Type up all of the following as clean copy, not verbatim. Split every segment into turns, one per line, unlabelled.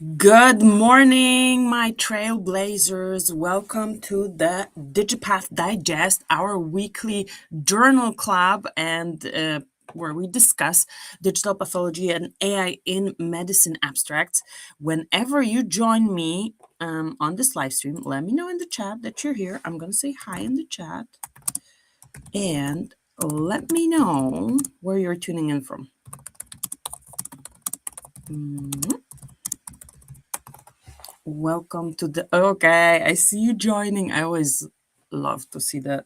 Good morning, my trailblazers. Welcome to the DigiPath Digest, our weekly journal club, and where we discuss digital pathology and AI in medicine abstracts. Whenever you join me on this live stream, let me know in the chat that you're here. I'm going to say hi in the chat, and let me know where you're tuning in from. Welcome to the okay. I see you joining. I always love to see that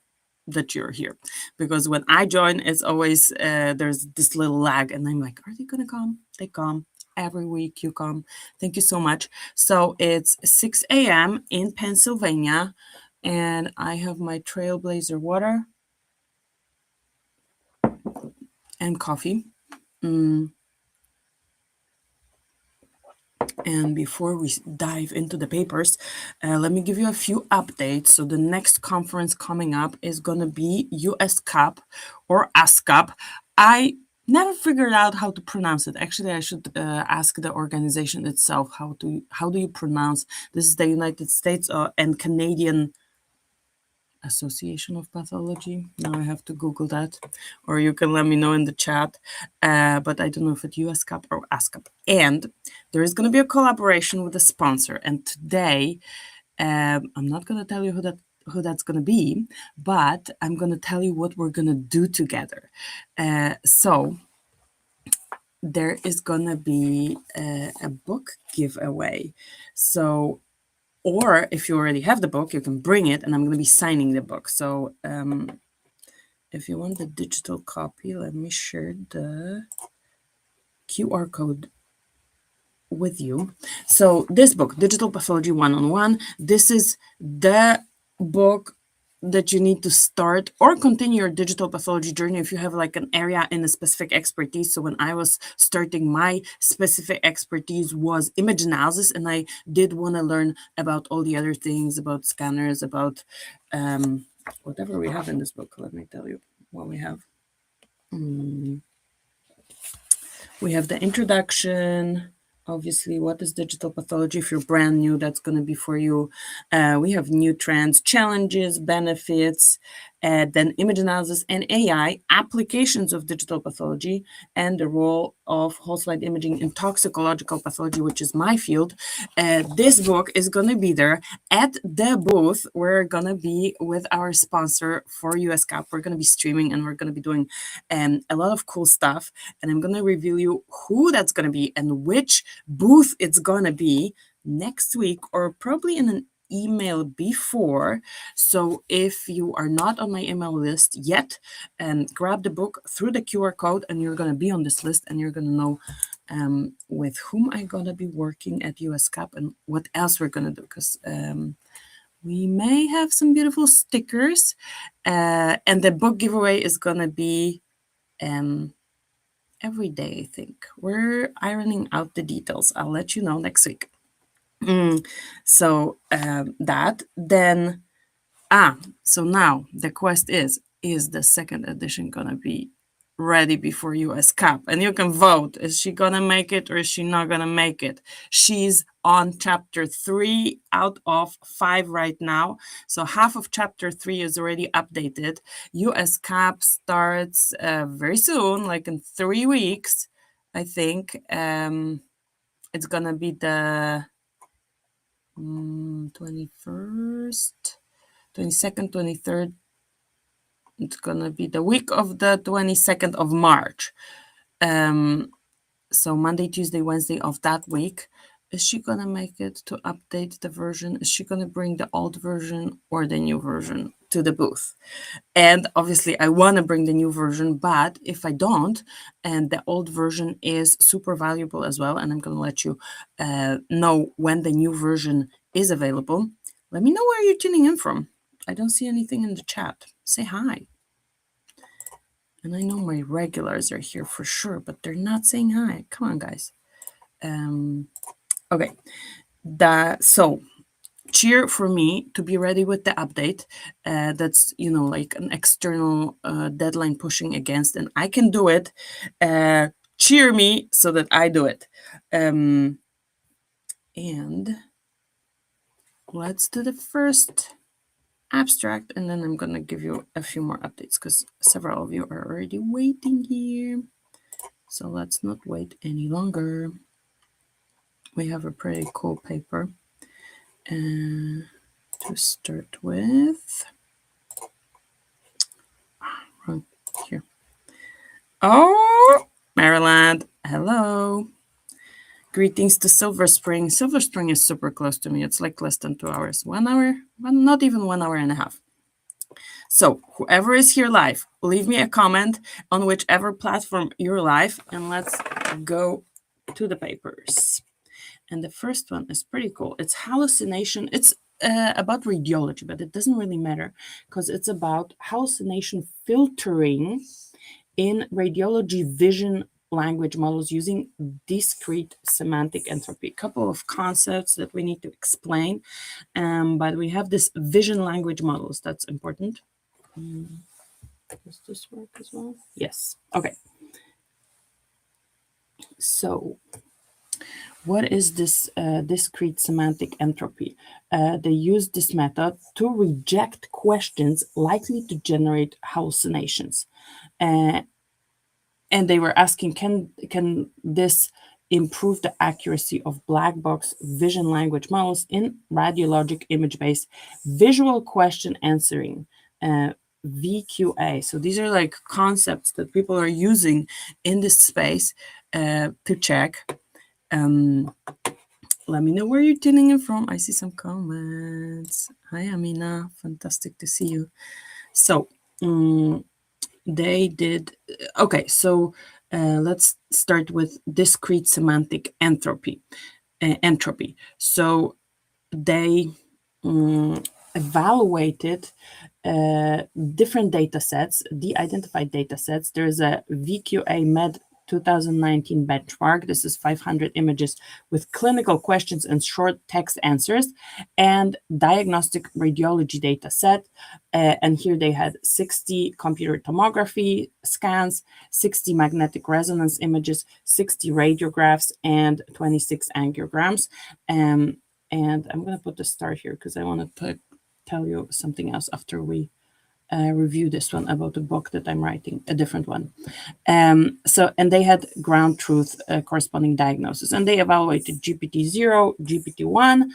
you're here because when I join, it's always there's this little lag, and I'm like, are they gonna come? They come every week. You come. Thank you so much. So it's 6 a.m. in Pennsylvania, and I have my Trailblazer water and coffee. And before we dive into the papers, let me give you a few updates. So the next conference coming up is going to be US Cup or ASCAP. I never figured out how to pronounce it. Actually, I should ask the organization itself how do you pronounce this. Is the United States and Canadian Association of Pathology. Now I have to Google that, or you can let me know in the chat. But I don't know if it's US Cup or ASCAP. And there is going to be a collaboration with a sponsor. And today, I'm not going to tell you who that's going to be, but I'm going to tell you what we're going to do together. So there is going to be a book giveaway. So or if you already have the book, you can bring it, and I'm going to be signing the book. So if you want the digital copy, let me share the QR code with you. So this book, Digital Pathology 101, this is the book that you need to start or continue your digital pathology journey if you have like an area in a specific expertise. So when I was starting, my specific expertise was image analysis, and I did want to learn about all the other things, about scanners, about whatever we have in this book. Let me tell you what we have. We have the introduction. Obviously, what is digital pathology? If you're brand new, that's going to be for you. We have new trends, challenges, benefits, then image analysis and AI, applications of digital pathology, and the role of whole slide imaging in toxicological pathology, which is my field. This book is going to be there at the booth. We're going to be with our sponsor for US Cup. We're going to be streaming, and we're going to be doing a lot of cool stuff. And I'm going to reveal you who that's going to be and which booth it's going to be next week, or probably in an email before. So if you are not on my email list yet, grab the book through the QR code, and you're going to be on this list, and you're going to know with whom I'm going to be working at US Cup and what else we're going to do, because we may have some beautiful stickers, and the book giveaway is going to be every day, I think. We're ironing out the details. I'll let you know next week. So that then so now the quest is the second edition gonna be ready before US Cup? And you can vote. Is she gonna make it, or is she not gonna make it? She's on chapter 3 out of 5 right now. So half of chapter 3 is already updated. US Cup starts very soon, like in 3 weeks, I think. It's gonna be the 21st, 22nd, 23rd. It's gonna be the week of the 22nd of March. So Monday, Tuesday, Wednesday of that week. Is she gonna make it to update the version? Is she gonna bring the old version or the new version to the booth? And obviously I want to bring the new version, but if I don't, and the old version is super valuable as well, and I'm going to let you know when the new version is available. Let me know where you're tuning in from. I don't see anything in the chat. Say hi. And I know my regulars are here for sure, but they're not saying hi. Come on, guys. Okay. So cheer for me to be ready with the update. That's, like an external deadline pushing against, and I can do it. Cheer me so that I do it. And let's do the first abstract, and then I'm going to give you a few more updates because several of you are already waiting here. So let's not wait any longer. We have a pretty cool paper to start with. Right here. Oh, Maryland. Hello. Greetings to Silver Spring. Silver Spring is super close to me. It's like less than 2 hours. 1 hour? Well, not even 1 hour and a half. So whoever is here live, leave me a comment on whichever platform you're live, and let's go to the papers. And the first one is pretty cool. It's hallucination. It's about radiology, but it doesn't really matter because it's about hallucination filtering in radiology vision language models using discrete semantic entropy. A couple of concepts that we need to explain, but we have this vision language models. That's important. Does this work as well? Yes. Okay. So what is this discrete semantic entropy? They use this method to reject questions likely to generate hallucinations. And they were asking, can this improve the accuracy of black box vision language models in radiologic image-based visual question answering, VQA. So these are like concepts that people are using in this space to check. Let me know where you're tuning in from. I see some comments. Hi, Amina. Fantastic to see you. So they did. Okay, so let's start with discrete semantic entropy. So they evaluated different data sets, de-identified data sets. There's a VQA Med 2019 benchmark. This is 500 images with clinical questions and short text answers, and diagnostic radiology data set. And here they had 60 computer tomography scans, 60 magnetic resonance images, 60 radiographs, and 26 angiograms. And I'm going to put the star here because I want to tell you something else after we review this one about the book that I'm writing, a different one. And they had ground truth corresponding diagnosis, and they evaluated GPT-0, GPT-1,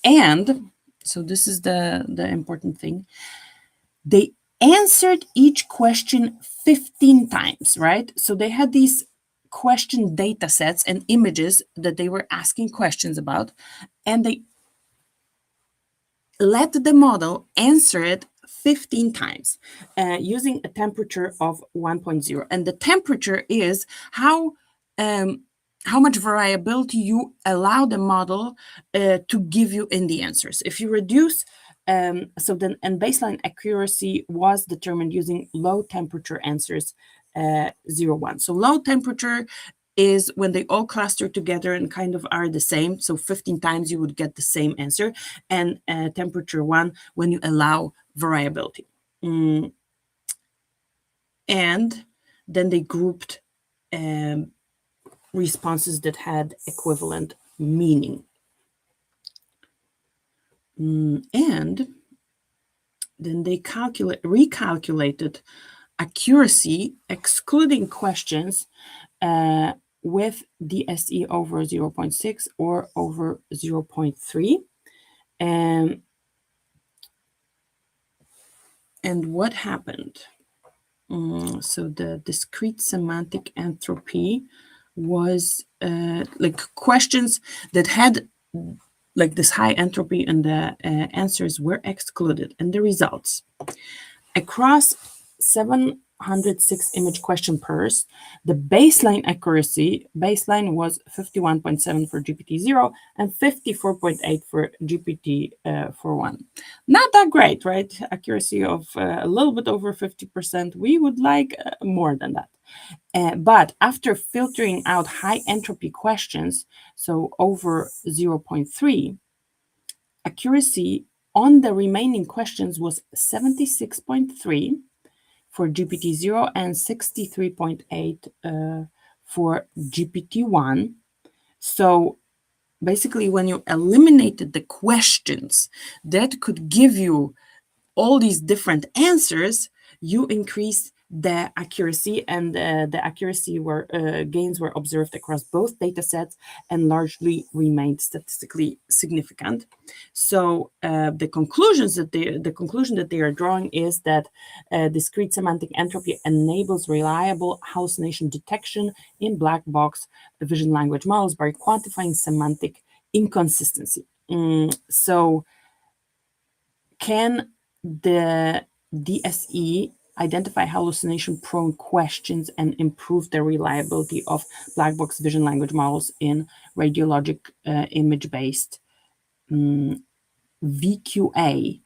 and so this is the important thing. They answered each question 15 times, right? So they had these question data sets and images that they were asking questions about, and they let the model answer it 15 times using a temperature of 1.0. And the temperature is how much variability you allow the model to give you in the answers. If you reduce, and baseline accuracy was determined using low temperature answers, 0.1. So low temperature is when they all cluster together and kind of are the same. So 15 times you would get the same answer. And temperature 1 when you allow variability. And then they grouped responses that had equivalent meaning. And then they recalculated accuracy, excluding questions with DSE over 0.6 or over 0.3. And what happened? So the discrete semantic entropy was like questions that had like this high entropy, and the answers were excluded. And the results across 706 image question pairs, the baseline accuracy was 51.7 for GPT-0 and 54.8 for GPT-4.1. Not that great, right? Accuracy of a little bit over 50%. We would like more than that. But after filtering out high entropy questions, so over 0.3, accuracy on the remaining questions was 76.3 for GPT-0 and 63.8 for GPT-1. So basically when you eliminated the questions that could give you all these different answers, you increase the accuracy, and the accuracy gains were observed across both data sets and largely remained statistically significant. So the conclusion that they are drawing is that discrete semantic entropy enables reliable hallucination detection in black box vision language models by quantifying semantic inconsistency. So can the DSE identify hallucination-prone questions and improve the reliability of black box vision language models in radiologic image-based VQA?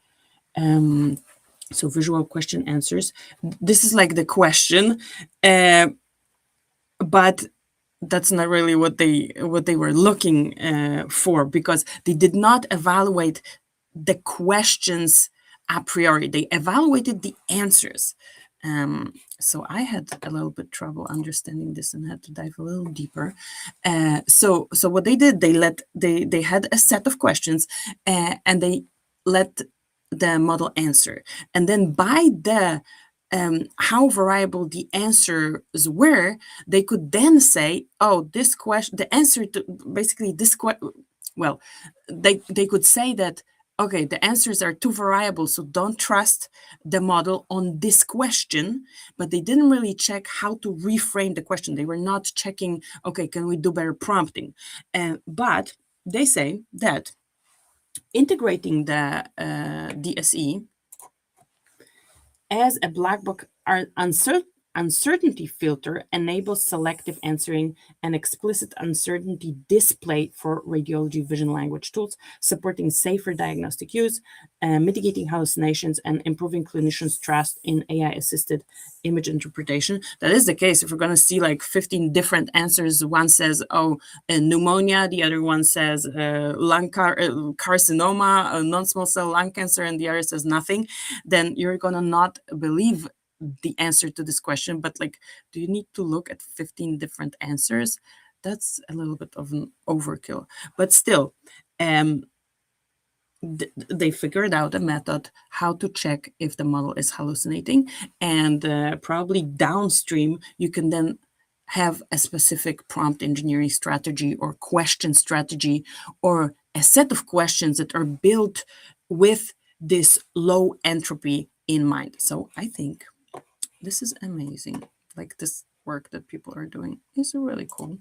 So visual question answers. This is like the question, but that's not really what they were looking for, because they did not evaluate the questions a priori. They evaluated the answers. So I had a little bit trouble understanding this and had to dive a little deeper. So what they did, they had a set of questions, and they let the model answer, and then by the how variable the answers were, they could then say, oh, this question, the answer to basically this question, well, they could say that, okay, the answers are too variable, so don't trust the model on this question. But they didn't really check how to reframe the question. They were not checking, okay, can we do better prompting? But they say that integrating the DSE as a black box uncertainty filter enables selective answering and explicit uncertainty display for radiology vision language tools, supporting safer diagnostic use, mitigating hallucinations, and improving clinicians' trust in AI-assisted image interpretation. That is the case. If we're going to see like 15 different answers, one says, oh, pneumonia, the other one says carcinoma, non-small cell lung cancer, and the other says nothing, then you're going to not believe the answer to this question. But like, do you need to look at 15 different answers? That's a little bit of an overkill. But still, they figured out a method how to check if the model is hallucinating, and probably downstream you can then have a specific prompt engineering strategy or question strategy, or a set of questions that are built with this low entropy in mind. So I think this is amazing. Like, this work that people are doing is really cool.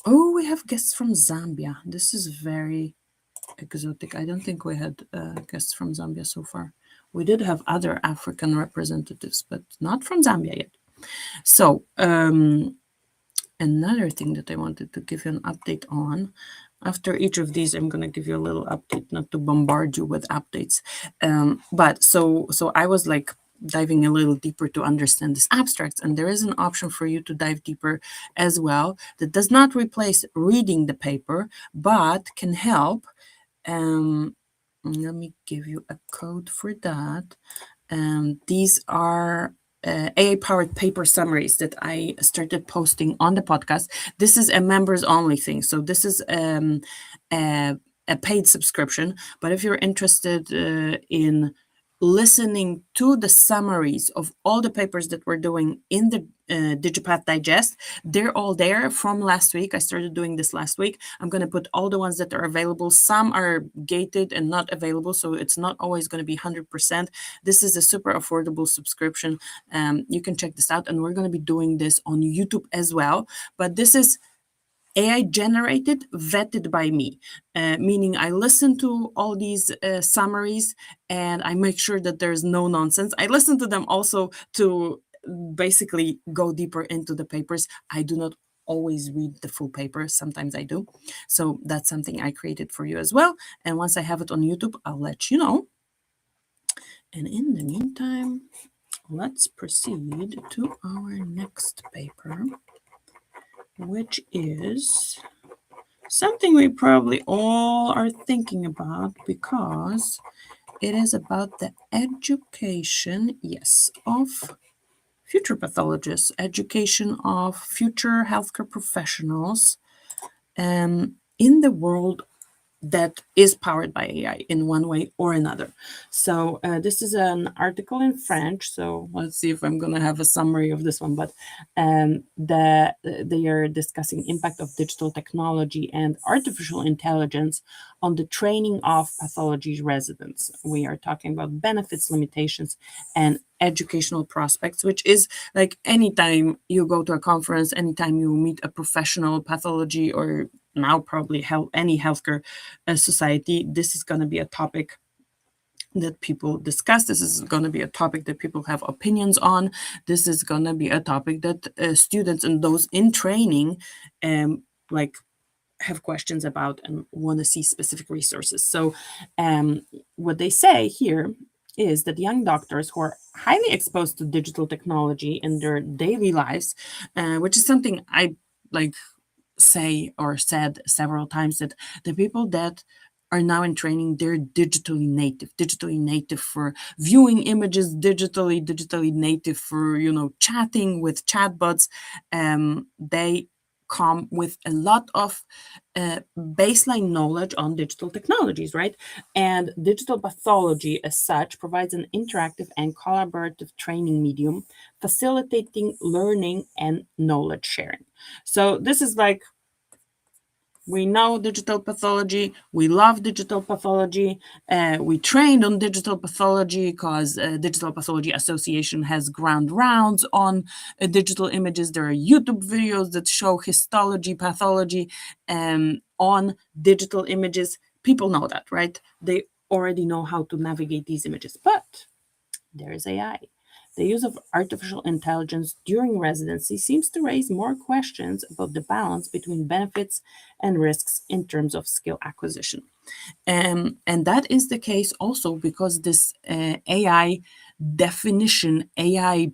Oh, we have guests from Zambia. This is very exotic. I don't think we had guests from Zambia so far. We did have other African representatives, but not from Zambia yet. So another thing that I wanted to give you an update on. After each of these, I'm going to give you a little update, not to bombard you with updates. But so I was like diving a little deeper to understand this abstracts, and there is an option for you to dive deeper as well that does not replace reading the paper, but can help. Let me give you a code for that. These are AI-powered paper summaries that I started posting on the podcast. This is a members-only thing, so this is a paid subscription. But if you're interested in listening to the summaries of all the papers that we're doing in the DigiPath Digest, they're all there from last week. I started doing this last week. I'm going to put all the ones that are available. Some are gated and not available, so it's not always going to be 100%. This is a super affordable subscription. You can check this out, and we're going to be doing this on YouTube as well. But this is AI generated, vetted by me, meaning I listen to all these summaries and I make sure that there's no nonsense. I listen to them also to basically go deeper into the papers. I do not always read the full paper. Sometimes I do. So that's something I created for you as well. And once I have it on YouTube, I'll let you know. And in the meantime, let's proceed to our next paper, which is something we probably all are thinking about, because it is about the education, yes, of future pathologists, education of future healthcare professionals. in the world that is powered by AI in one way or another. So this is an article in French. So let's see if I'm going to have a summary of this one. But they are discussing impact of digital technology and artificial intelligence on the training of pathology residents. We are talking about benefits, limitations, and educational prospects, which is like anytime you go to a conference, anytime you meet a professional pathology or now probably any healthcare society, this is going to be a topic that people discuss. This is going to be a topic that people have opinions on. This is going to be a topic that students and those in training like have questions about and want to see specific resources. So what they say here is that young doctors who are highly exposed to digital technology in their daily lives, which is something I like say or said several times, that the people that are now in training, they're digitally native for viewing images digitally native for, you know, chatting with chatbots. They come with a lot of baseline knowledge on digital technologies, right? And digital pathology as such provides an interactive and collaborative training medium facilitating learning and knowledge sharing. So this is like, we know digital pathology, we love digital pathology, we trained on digital pathology because Digital Pathology Association has grand rounds on digital images. There are YouTube videos that show histology, pathology on digital images. People know that, right? They already know how to navigate these images, but there is AI. The use of artificial intelligence during residency seems to raise more questions about the balance between benefits and risks in terms of skill acquisition. And that is the case also because this AI definition, AI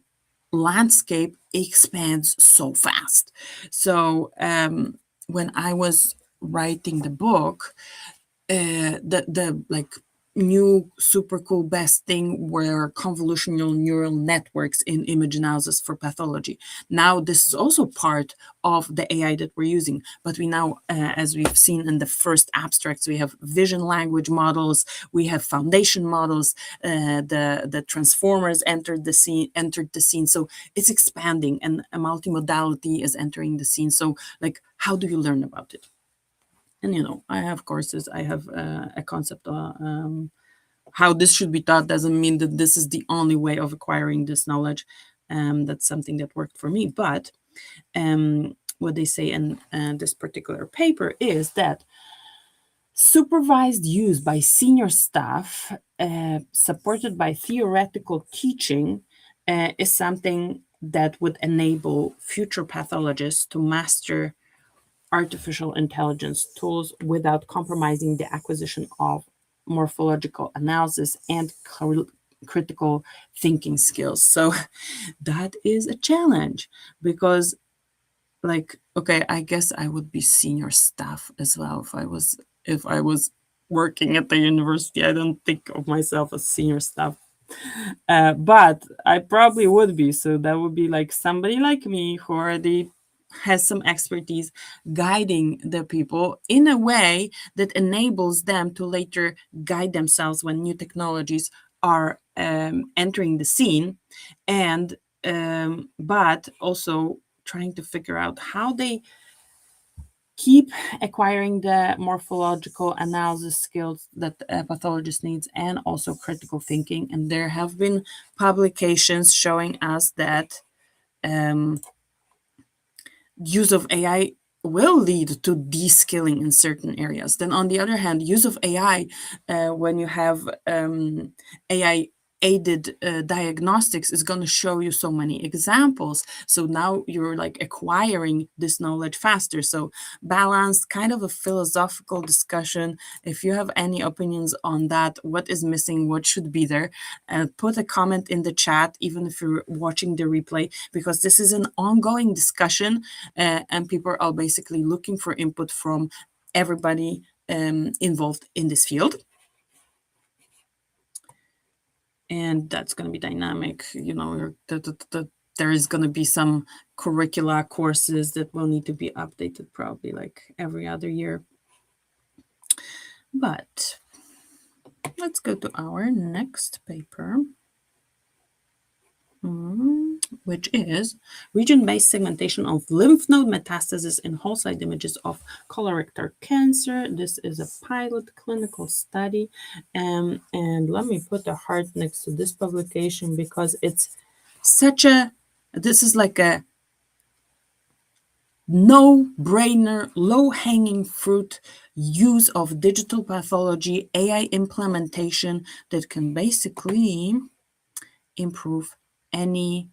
landscape expands so fast. So when I was writing the book, the like new super cool best thing were convolutional neural networks in image analysis for pathology. Now this is also part of the AI that we're using, but we now, as we've seen in the first abstracts, we have vision language models, we have foundation models, the transformers entered the scene. So it's expanding and a multimodality is entering the scene. So like, how do you learn about it? And, you know, I have courses, I have a concept how this should be taught doesn't mean that this is the only way of acquiring this knowledge. That's something that worked for me. But what they say in this particular paper is that supervised use by senior staff, supported by theoretical teaching, is something that would enable future pathologists to master artificial intelligence tools without compromising the acquisition of morphological analysis and critical thinking skills. So that is a challenge because, like, okay, I guess I would be senior staff as well if I was working at the university. I don't think of myself as senior staff, but I probably would be. So that would be like somebody like me who already has some expertise guiding the people in a way that enables them to later guide themselves when new technologies are entering the scene, and but also trying to figure out how they keep acquiring the morphological analysis skills that a pathologist needs and also critical thinking. And there have been publications showing us that use of AI will lead to de-skilling in certain areas. Then on the other hand, use of AI, when you have AI aided diagnostics, is going to show you so many examples. So now you're like acquiring this knowledge faster. So balance, kind of a philosophical discussion. If you have any opinions on that, what is missing, what should be there, put a comment in the chat, even if you're watching the replay, because this is an ongoing discussion and people are basically looking for input from everybody involved in this field. And that's going to be dynamic. You know, there is going to be some curricula courses that will need to be updated probably like every other year. But let's go to our next paper, which is region-based segmentation of lymph node metastases in whole slide images of colorectal cancer. This is a pilot clinical study. And let me put a heart next to this publication because it's this is like a no-brainer, low-hanging fruit use of digital pathology, AI implementation that can basically improve any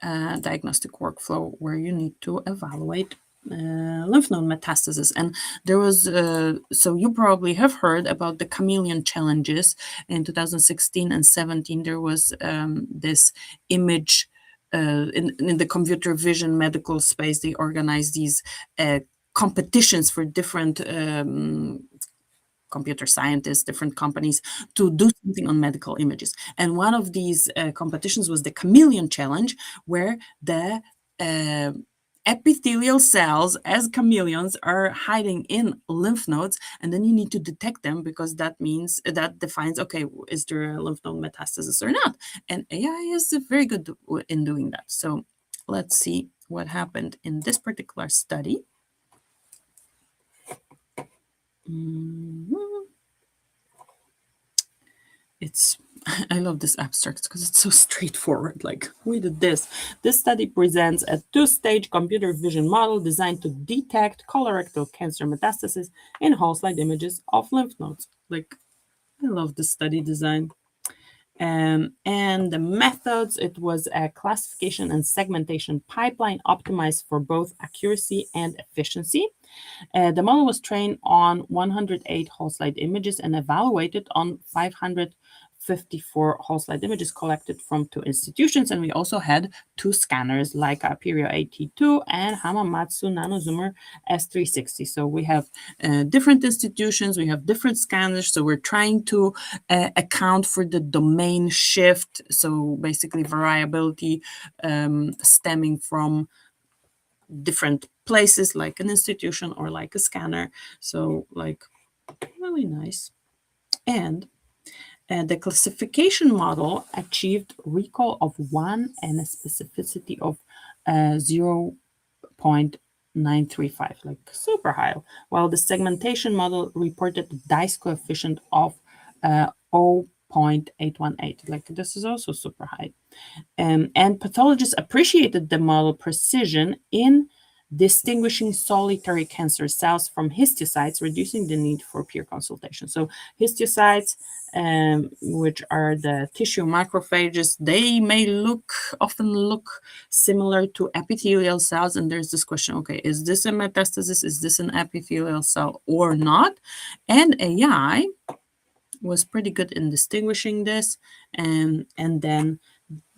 diagnostic workflow where you need to evaluate lymph node metastasis. And there was, so you probably have heard about the chameleon challenges in 2016 and 17. There was this image in the computer vision medical space. They organized these competitions for different computer scientists, different companies, to do something on medical images. And one of these competitions was the chameleon challenge, where the epithelial cells as chameleons are hiding in lymph nodes, and then you need to detect them because that means that defines, okay, is there a lymph node metastasis or not? And AI is very good in doing that. So let's see what happened in this particular study. It's I love this abstract because it's so straightforward. Like, we did this. This study presents a two-stage computer vision model designed to detect colorectal cancer metastasis in whole slide images of lymph nodes. Like, I love the study design. And the methods, it was a classification and segmentation pipeline optimized for both accuracy and efficiency. The model was trained on 108 whole slide images and evaluated on 554 whole slide images collected from 2 institutions. And we also had 2 scanners, like Aperio AT2 and Hamamatsu Nanozoomer S360. So we have different institutions, we have different scanners. So we're trying to account for the domain shift. So basically variability stemming from different places, like an institution or like a scanner. So like, really nice. And the classification model achieved recall of 1 and a specificity of 0.935, like super high, while the segmentation model reported a dice coefficient of 0.818. Like, this is also super high. And pathologists appreciated the model precision in distinguishing solitary cancer cells from histiocytes, reducing the need for peer consultation. So histiocytes, which are the tissue macrophages, they may often look similar to epithelial cells. And there's this question, okay, is this a metastasis? Is this an epithelial cell or not? And AI was pretty good in distinguishing this. And then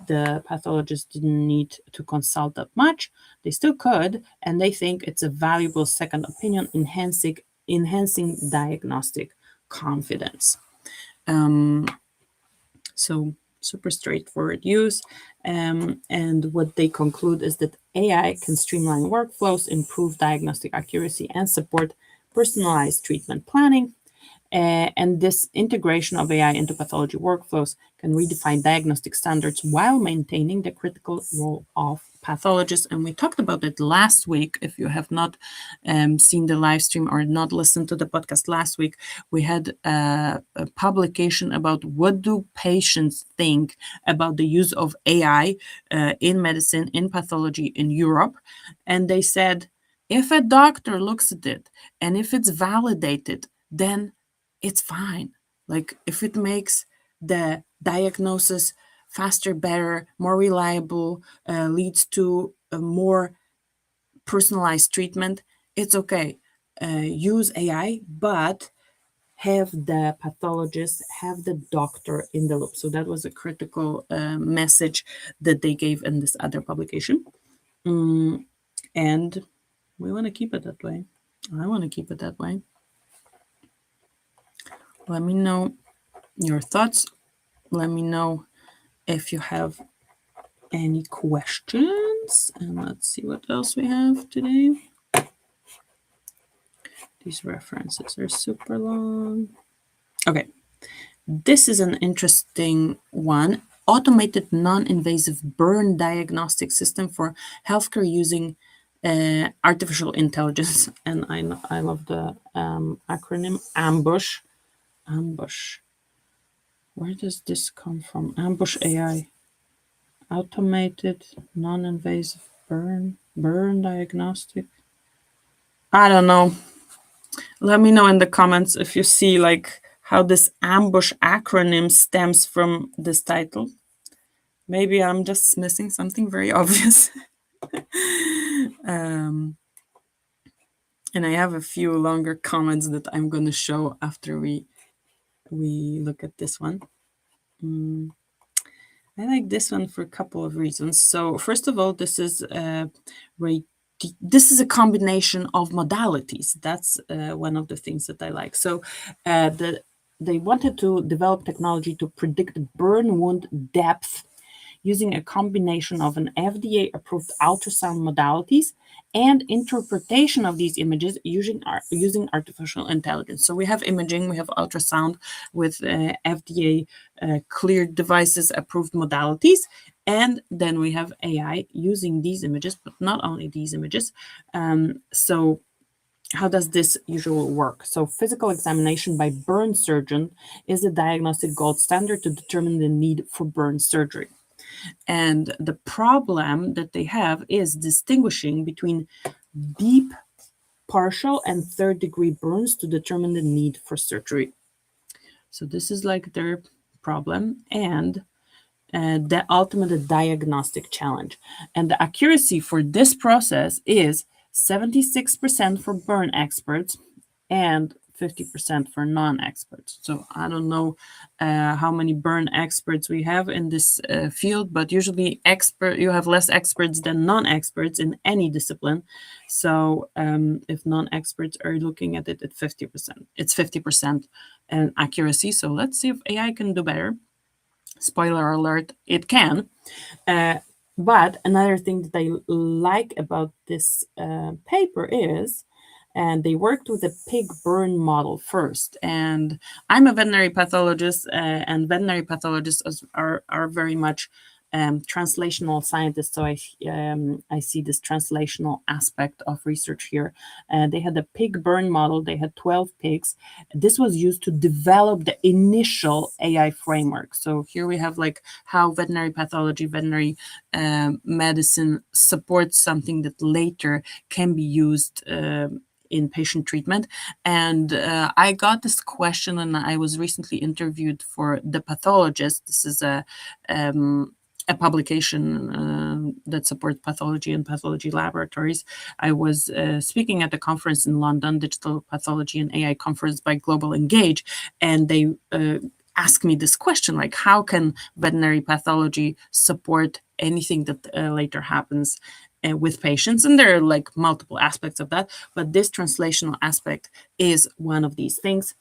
the pathologists didn't need to consult that much. They still could, and they think it's a valuable second opinion, enhancing diagnostic confidence. So super straightforward use. And what they conclude is that AI can streamline workflows, improve diagnostic accuracy, and support personalized treatment planning. And this integration of AI into pathology workflows can redefine diagnostic standards while maintaining the critical role of pathologists. And we talked about it last week. If you have not seen the live stream or not listened to the podcast last week, we had a publication about what do patients think about the use of AI in medicine, in pathology in Europe. And they said, if a doctor looks at it and if it's validated, then it's fine. Like, if it makes the diagnosis faster, better, more reliable, leads to a more personalized treatment, it's okay. Use AI, but have the pathologist, have the doctor in the loop. So that was a critical message that they gave in this other publication. And we want to keep it that way. I want to keep it that way. Let me know your thoughts. Let me know if you have any questions. And let's see what else we have today. These references are super long. Okay, this is an interesting one. Automated non-invasive burn diagnostic system for healthcare using artificial intelligence. And I love the acronym AMBUSH. AMBUSH. Where does this come from? AMBUSH AI. Automated non-invasive burn diagnostic. I don't know. Let me know in the comments if you see like how this ambush acronym stems from this title. Maybe I'm just missing something very obvious. And I have a few longer comments that I'm going to show after we look at this one. I like this one for a couple of reasons. So first of all, this is a combination of modalities. That's one of the things that I like. So they wanted to develop technology to predict burn wound depth using a combination of an FDA-approved ultrasound modalities and interpretation of these images using artificial intelligence. So we have imaging, we have ultrasound with FDA cleared devices, approved modalities, and then we have AI using these images, but not only these images. So how does this usually work? So physical examination by burn surgeon is the diagnostic gold standard to determine the need for burn surgery. And the problem that they have is distinguishing between deep, partial, and third-degree burns to determine the need for surgery. So this is like their problem and the ultimate diagnostic challenge. And the accuracy for this process is 76% for burn experts and 50% for non-experts. So I don't know how many burn experts we have in this field, but usually you have less experts than non-experts in any discipline. So if non-experts are looking at it at 50%, it's 50% accuracy. So let's see if AI can do better. Spoiler alert, it can. But another thing that I like about this paper is, and they worked with a pig burn model first. And I'm a veterinary pathologist, and veterinary pathologists are very much translational scientists. So I see this translational aspect of research here. They had a pig burn model. They had 12 pigs. This was used to develop the initial AI framework. So here we have like how veterinary pathology, veterinary medicine supports something that later can be used in patient treatment. And I got this question, and I was recently interviewed for The Pathologist. This is a publication that supports pathology and pathology laboratories. I was speaking at a conference in London, Digital Pathology and AI Conference by Global Engage, and they asked me this question, like, how can veterinary pathology support anything that later happens with patients? And there are like multiple aspects of that, but this translational aspect is one of these things.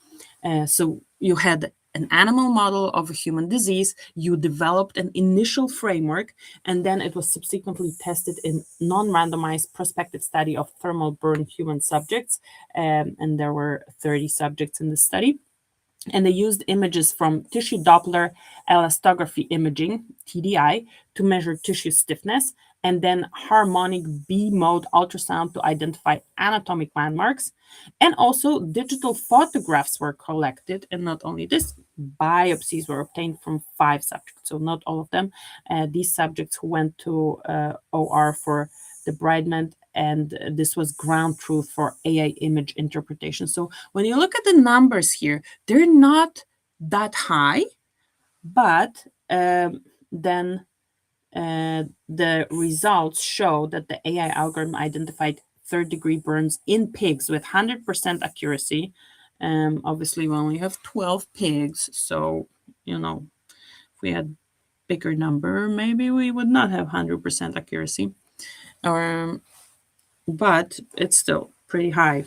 So you had an animal model of a human disease, you developed an initial framework, and then it was subsequently tested in non-randomized prospective study of thermal burn human subjects, and there were 30 subjects in the study. And they used images from tissue Doppler elastography imaging, TDI, to measure tissue stiffness, and then harmonic B-mode ultrasound to identify anatomic landmarks. And also digital photographs were collected, and not only this, biopsies were obtained from 5 subjects, so not all of them. These subjects who went to OR for debridement, and this was ground truth for AI image interpretation. So when you look at the numbers here, they're not that high, but then the results show that the AI algorithm identified third-degree burns in pigs with 100% accuracy. Obviously, we only have 12 pigs, so, you know, if we had bigger number, maybe we would not have 100% accuracy. But it's still pretty high.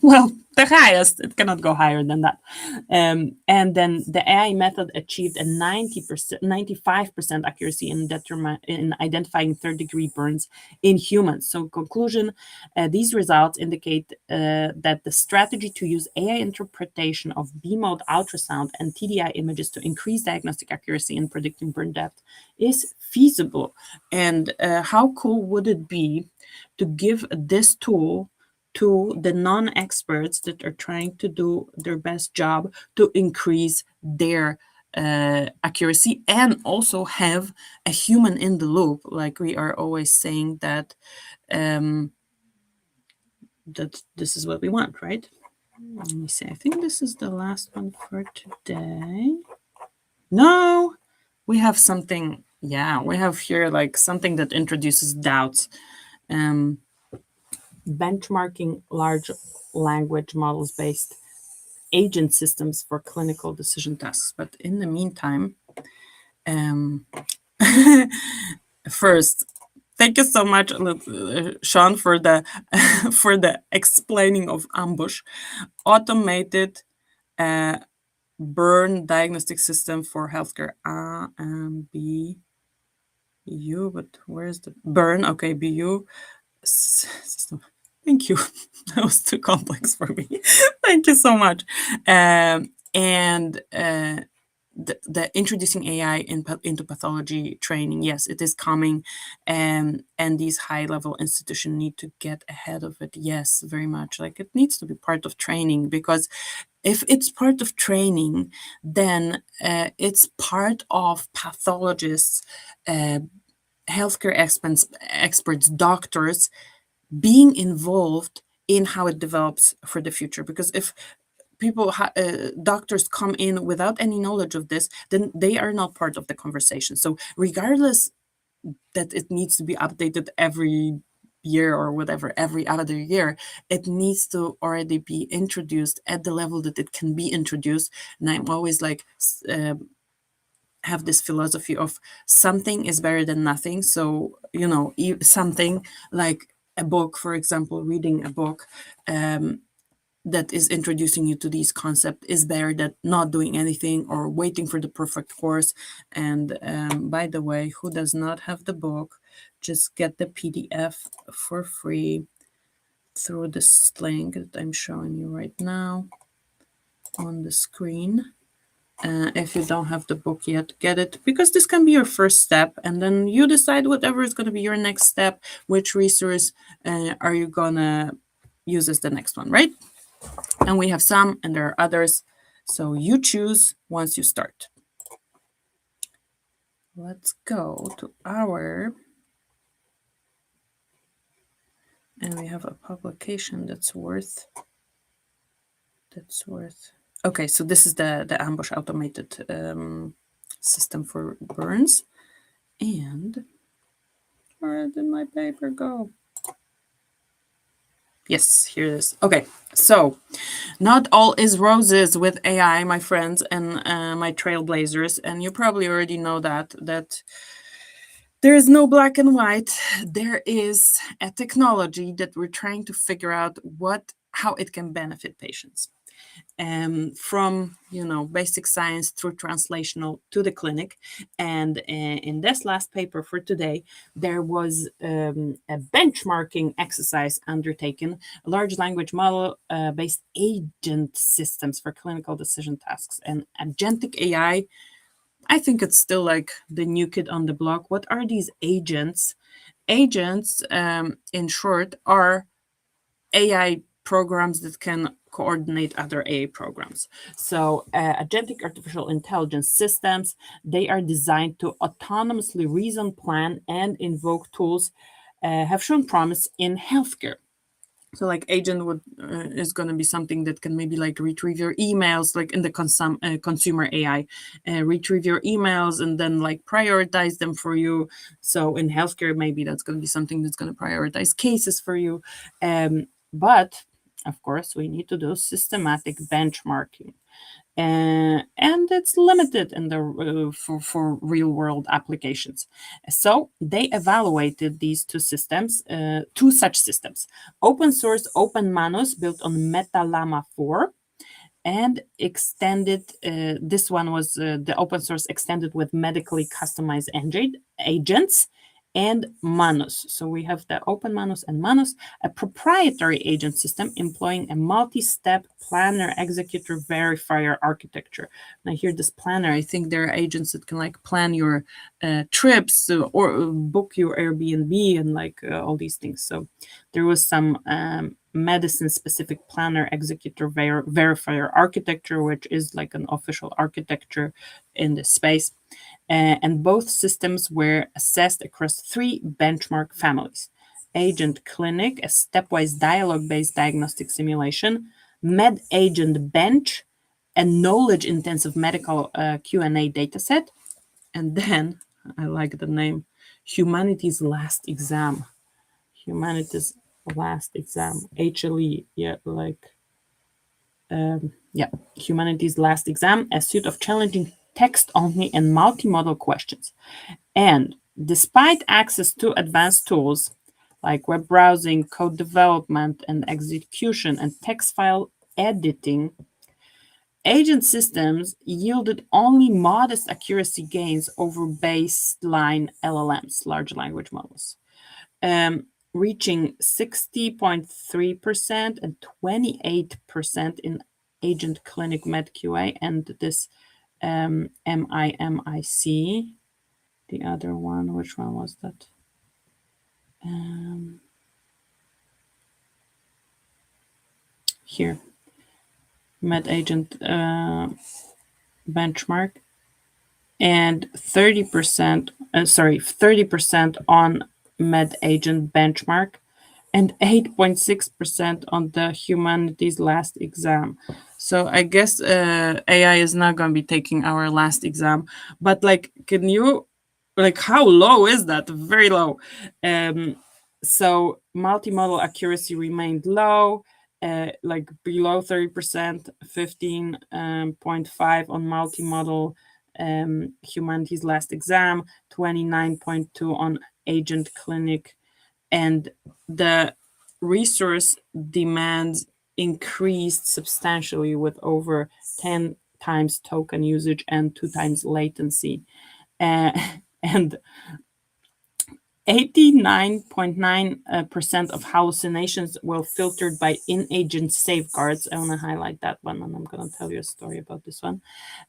Well, the highest. It cannot go higher than that. And then the AI method achieved a 90%, 95% accuracy in identifying third-degree burns in humans. So, conclusion: these results indicate that the strategy to use AI interpretation of B-mode ultrasound and TDI images to increase diagnostic accuracy in predicting burn depth is feasible. And how cool would it be to give this tool to the non-experts that are trying to do their best job to increase their accuracy, and also have a human in the loop, like we are always saying that that this is what we want, right? Let me see. I think this is the last one for today. No, we have something. Yeah, we have here like something that introduces doubts. Benchmarking large language models based agent systems for clinical decision tasks. But in the meantime, first, thank you so much, Sean, for the for the explaining of ambush. Automated burn diagnostic system for healthcare. BU, but where's the burn? Okay, BU system. Thank you. That was too complex for me. Thank you so much. And the introducing AI into pathology training, yes, it is coming, and these high-level institutions need to get ahead of it. Yes, very much. Like it needs to be part of training, because if it's part of training, then it's part of pathologists, healthcare experts, doctors being involved in how it develops for the future. Because if doctors come in without any knowledge of this, then they are not part of the conversation. So regardless that it needs to be updated every year or whatever, every other year, it needs to already be introduced at the level that it can be introduced. And I'm always like, have this philosophy of something is better than nothing. So, something like a book, for example, reading a book that is introducing you to these concepts is better than not doing anything or waiting for the perfect course. And by the way, who does not have the book, just get the PDF for free through this link that I'm showing you right now on the screen. If you don't have the book yet, get it, because this can be your first step, and then you decide whatever is going to be your next step, which resource are you going to use as the next one, right? And we have some, and there are others, so you choose once you start. Let's go to our, and we have a publication that's worth. Okay, so this is the ambush automated system for burns. And where did my paper go? Yes, here it is. Okay, so not all is roses with AI, my friends and my trailblazers. And you probably already know that there is no black and white. There is a technology that we're trying to figure out how it can benefit patients. From basic science through translational to the clinic. And in this last paper for today, there was a benchmarking exercise undertaken, a large language model based agent systems for clinical decision tasks. And agentic AI, I think it's still like the new kid on the block. What are these agents? Agents, in short, are AI programs that can coordinate other AI programs. So agentic artificial intelligence systems, they are designed to autonomously reason, plan, and invoke tools, have shown promise in healthcare. So like agent is going to be something that can maybe like retrieve your emails, like in the consumer AI, retrieve your emails and then like prioritize them for you. So in healthcare, maybe that's going to be something that's going to prioritize cases for you. But of course, we need to do systematic benchmarking. And it's limited in the for real world applications. So they evaluated these two such systems: open source OpenManus built on MetaLlama 4, and extended. This one was the open source extended with medically customized agents and Manus. So we have the Open Manus and Manus, a proprietary agent system employing a multi-step planner, executor, verifier architecture. And I hear this planner, I think there are agents that can like plan your trips or book your Airbnb and like all these things. So there was some medicine-specific planner, executor, verifier architecture, which is like an official architecture in this space. And both systems were assessed across 3 benchmark families: Agent Clinic, a stepwise dialogue-based diagnostic simulation; Med Agent Bench, a knowledge-intensive medical Q&A dataset; and then, I like the name, Humanity's Last Exam. Humanity's Last Exam, HLE, yeah, like, Humanity's Last Exam, a suite of challenging text-only and multimodal questions. And despite access to advanced tools like web browsing, code development and execution, and text file editing, agent systems yielded only modest accuracy gains over baseline LLMs, large language models, reaching 60.3% and 28% in Agent Clinic MedQA and this MIMIC. The other one, which one was that? Here, Med Agent benchmark, and 30% on Med Agent benchmark, and 8.6% on the Humanities Last Exam. So I guess AI is not going to be taking our last exam, but like, can you, like, how low is that? Very low. So multimodal accuracy remained low, like below 30%, 15.5 on multimodal Humanities Last Exam, 29.2 on Agent Clinic, and the resource demands increased substantially with over 10 times token usage and 2 times latency. And 89.9% of hallucinations were filtered by in-agent safeguards. I want to highlight that one, and I'm going to tell you a story about this one.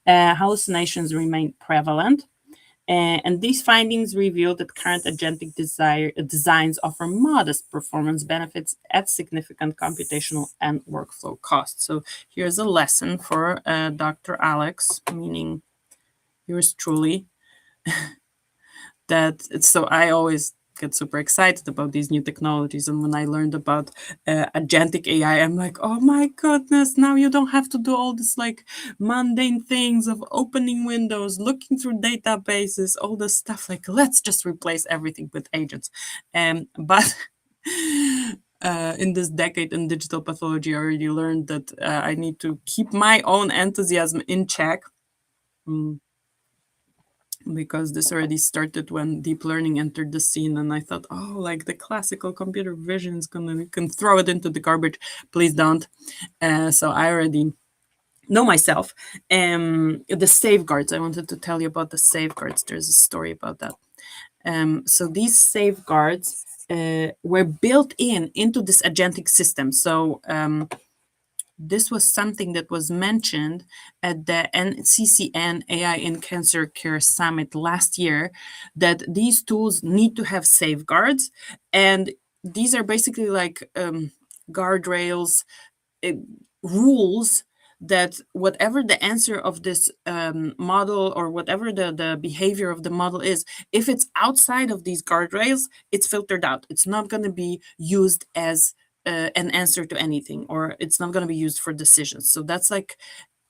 Hallucinations remain prevalent. And these findings reveal that current agentic designs offer modest performance benefits at significant computational and workflow costs. So here's a lesson for Dr. Alex, meaning yours truly, so I always get super excited about these new technologies, and when I learned about agentic AI, I'm like, oh my goodness, now you don't have to do all this like mundane things of opening windows, looking through databases, all this stuff. Like, let's just replace everything with agents. But in this decade in digital pathology, I already learned that I need to keep my own enthusiasm in check. Because this already started when deep learning entered the scene, and I thought, oh, like the classical computer vision is you can throw it into the garbage. Please don't. So I already know myself. The safeguards, I wanted to tell you about the safeguards. There's a story about that. So these safeguards were built into this agentic system. So this was something that was mentioned at the NCCN AI in Cancer Care Summit last year, that these tools need to have safeguards. And these are basically like guardrails, rules that whatever the answer of this model, or whatever the behavior of the model is, if it's outside of these guardrails, it's filtered out. It's not going to be used as an answer to anything, or it's not going to be used for decisions. So that's like,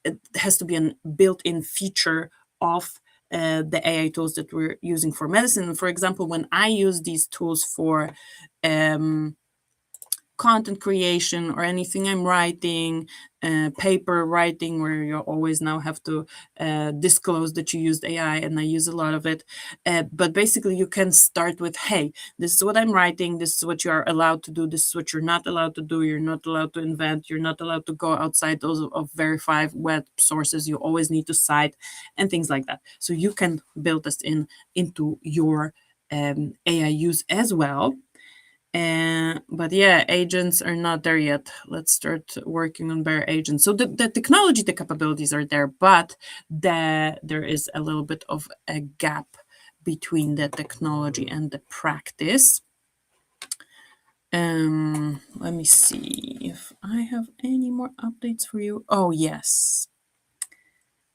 it has to be a built-in feature of the AI tools that we're using for medicine. For example, when I use these tools for content creation or anything I'm writing, paper writing, where you always now have to disclose that you used AI, and I use a lot of it. But basically, you can start with, hey, this is what I'm writing, this is what you are allowed to do, this is what you're not allowed to do, you're not allowed to invent, you're not allowed to go outside those of verified web sources, you always need to cite, and things like that. So you can build this into your AI use as well. But yeah, agents are not there yet. Let's start working on better agents. So the technology, the capabilities are there, but there is a little bit of a gap between the technology and the practice. Let me see if I have any more updates for you. Oh, yes.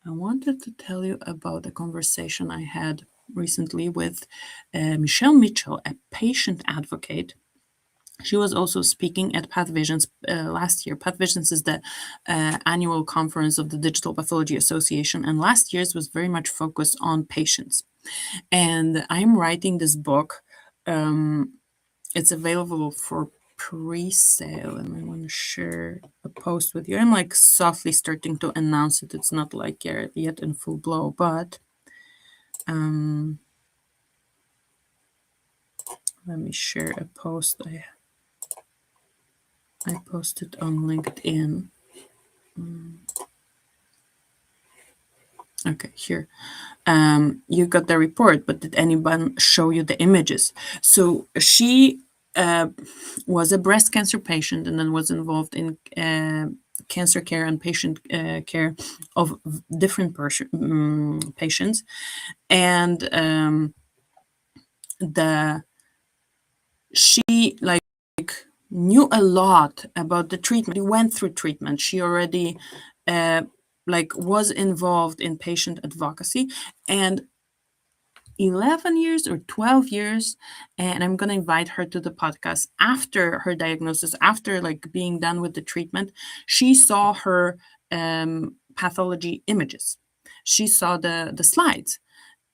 I wanted to tell you about a conversation I had recently with Michelle Mitchell, a patient advocate. She was also speaking at PathVisions last year. PathVisions is the annual conference of the Digital Pathology Association, and last year's was very much focused on patients. And I'm writing this book. It's available for pre-sale, and I want to share a post with you. I'm like softly starting to announce it. It's not like yet in full blow, but let me share a post I posted on LinkedIn. Okay, here. You got the report, but did anyone show you the images? So she was a breast cancer patient and then was involved in cancer care and patient care of different patients. And she like knew a lot about the treatment. She went through treatment. She already was involved in patient advocacy, and 11 years or 12 years, and I'm going to invite her to the podcast after her diagnosis, after like being done with the treatment. She saw her pathology images. She saw the slides,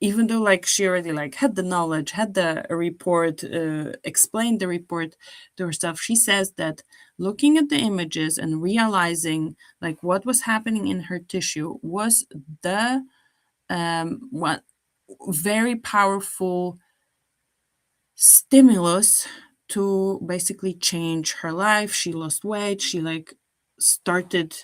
even though like she already like had the knowledge, had the report, explained the report to herself. She says that looking at the images and realizing like what was happening in her tissue was the what very powerful stimulus to basically change her life. She lost weight. She like started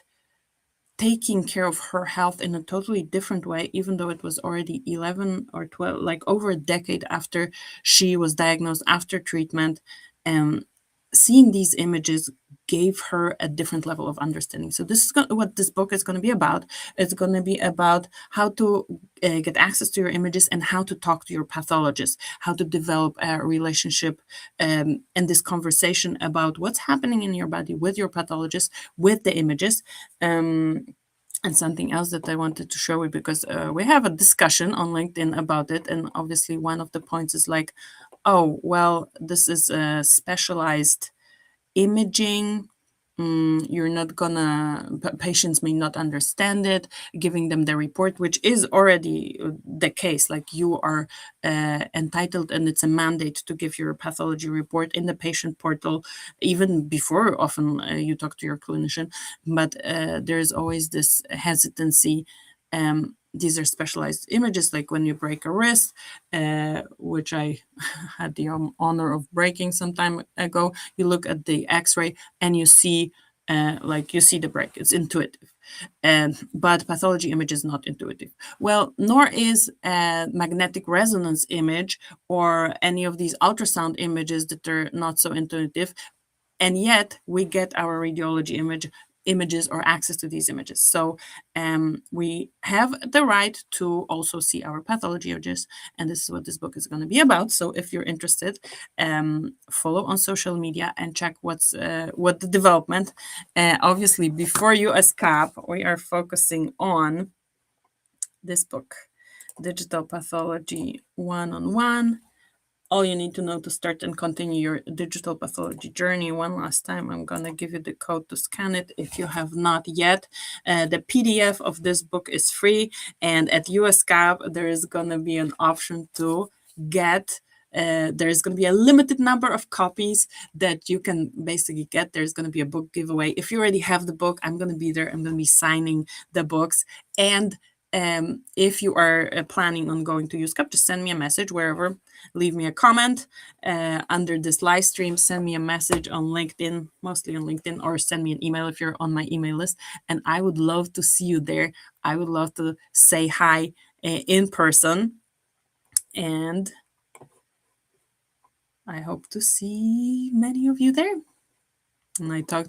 taking care of her health in a totally different way, even though it was already 11 or 12, like over a decade after she was diagnosed, after treatment. And seeing these images gave her a different level of understanding. So this is what this book is going to be about. It's going to be about how to get access to your images and how to talk to your pathologist, how to develop a relationship and this conversation about what's happening in your body with your pathologist, with the images. And something else that I wanted to show you, because we have a discussion on LinkedIn about it. And obviously one of the points is like, oh, well, this is a specialized imaging. You're not gonna, patients may not understand it, giving them the report, which is already the case. Like you are entitled, and it's a mandate to give your pathology report in the patient portal, even before often you talk to your clinician. But there's always this hesitancy. These are specialized images, like when you break a wrist, which I had the honor of breaking some time ago. You look at the X-ray and you see, you see the break. It's intuitive, but pathology image is not intuitive. Well, nor is a magnetic resonance image or any of these ultrasound images that are not so intuitive. And yet we get our radiology images or access to these images. So we have the right to also see our pathology images, and this is what this book is going to be about. So if you're interested, follow on social media and check what the development. Obviously, before you escape, we are focusing on this book, Digital Pathology One-on-One. All you need to know to start and continue your digital pathology journey. One last time, I'm going to give you the code to scan it if you have not yet. The PDF of this book is free, and at USCAP, there is going to be an option to get There's going to be a limited number of copies that you can basically get. There's going to be a book giveaway. If you already have the book, I'm going to be there. I'm going to be signing the books. And if you are planning on going to USCAP, just send me a message wherever. Leave me a comment under this live stream. Send me a message on LinkedIn, mostly on LinkedIn, or send me an email if you're on my email list. And I would love to see you there. I would love to say hi in person. And I hope to see many of you there. And I talk to you